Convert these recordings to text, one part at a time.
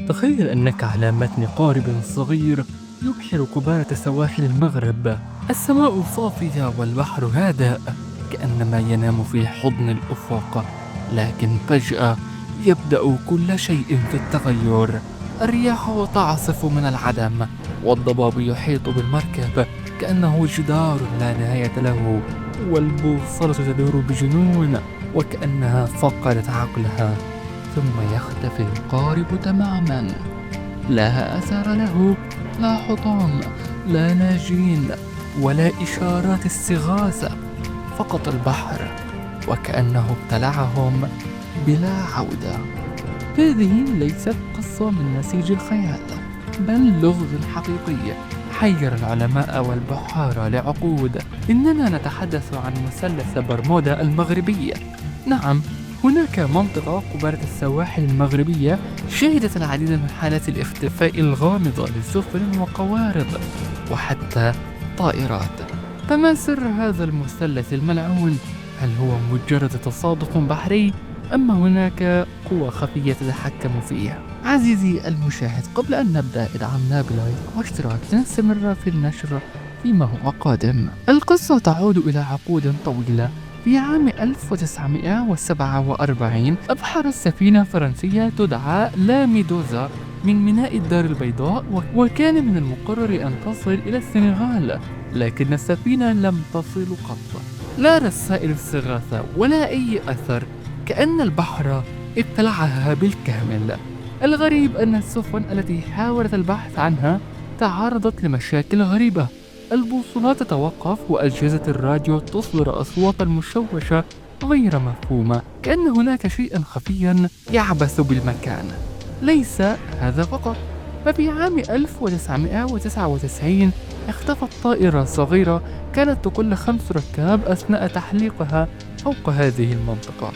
تخيل أنك على متن قارب صغير يبحر قبالة سواحل المغرب. السماء صافية والبحر هادئ، كأنما ينام في حضن الأفق. لكن فجأة يبدأ كل شيء في التغير. الرياح تعصف من العدم، والضباب يحيط بالمركب كأنه جدار لا نهاية له، والبوصلة تدور بجنون وكأنها فقدت عقلها. ثم يختفي القارب تماما، لا أثر له، لا حطام، لا ناجين، ولا إشارات استغاثة. فقط البحر، وكأنه ابتلعهم بلا عودة. هذه ليست قصة من نسيج الخيال، بل لغز حقيقي حير العلماء والبحارة لعقود. إننا نتحدث عن مثلث برمودا المغربي. نعم، هناك منطقة قبالة السواحل المغربية شهدت العديد من حالات الاختفاء الغامضة لسفن وقوارب وحتى طائرات. فما سر هذا المثلث الملعون؟ هل هو مجرد تصادف بحري، أم هناك قوة خفية تتحكم فيه؟ عزيزي المشاهد، قبل أن نبدأ ادعمنا بلايك واشتراك لنستمر في النشر فيما هو قادم. القصة تعود إلى عقود طويلة. في عام 1947 أبحرت سفينة فرنسية تدعى لا ميدوزا من ميناء الدار البيضاء، وكان من المقرر أن تصل إلى السنغال، لكن السفينة لم تصل قط. لا رسائل استغاثة ولا أي أثر، كأن البحر ابتلعها بالكامل. الغريب أن السفن التي حاولت البحث عنها تعرضت لمشاكل غريبة. البوصلات تتوقف وأجهزة الراديو تصدر أصواتا مشوشة غير مفهومة، كأن هناك شيئا خفيا يعبث بالمكان. ليس هذا فقط، ففي عام 1999 اختفت طائرة صغيرة كانت تقل 5 ركاب أثناء تحليقها فوق هذه المنطقة،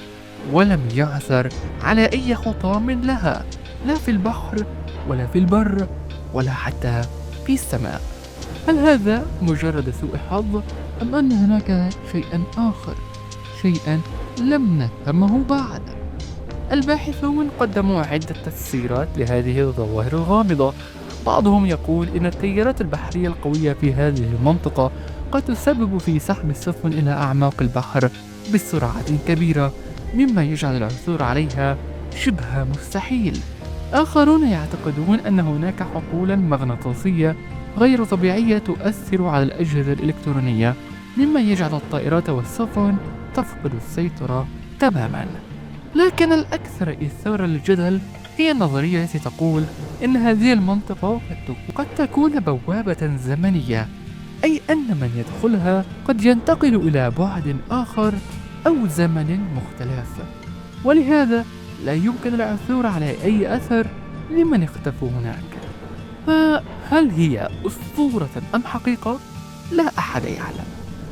ولم يعثر على أي حطام لها، لا في البحر ولا في البر ولا حتى في السماء. هل هذا مجرد سوء حظ، أم أن هناك شيئا آخر، شيئا لم نفهمه بعد؟ الباحثون قدموا عدة تفسيرات لهذه الظواهر الغامضة. بعضهم يقول إن التيارات البحرية القوية في هذه المنطقة قد تسبب في سحب السفن إلى أعماق البحر بسرعة كبيرة، مما يجعل العثور عليها شبه مستحيل. آخرون يعتقدون أن هناك حقولا مغناطيسية غير طبيعية تؤثر على الأجهزة الإلكترونية، مما يجعل الطائرات والسفن تفقد السيطرة تماما. لكن الأكثر إثارة للجدل هي النظرية التي تقول إن هذه المنطقة قد تكون بوابة زمنية، أي أن من يدخلها قد ينتقل إلى بعد آخر أو زمن مختلف، ولهذا لا يمكن العثور على أي أثر لمن اختفوا هناك. فهل هي أسطورة أم حقيقة؟ لا أحد يعلم،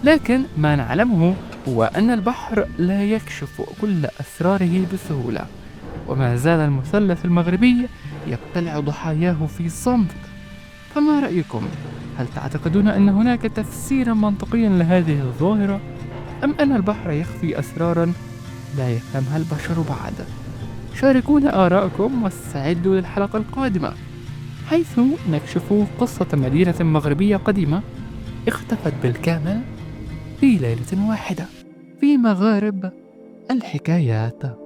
لكن ما نعلمه هو أن البحر لا يكشف كل أسراره بسهولة، وما زال المثلث المغربي يبتلع ضحاياه في صمت. فما رأيكم؟ هل تعتقدون أن هناك تفسيرا منطقيا لهذه الظاهرة، أم أن البحر يخفي أسرارا لا يفهمها البشر بعد؟ شاركونا آراءكم واستعدوا للحلقة القادمة، حيث نكشف قصة مدينة مغربية قديمة اختفت بالكامل في ليلة واحدة في مغارب الحكايات.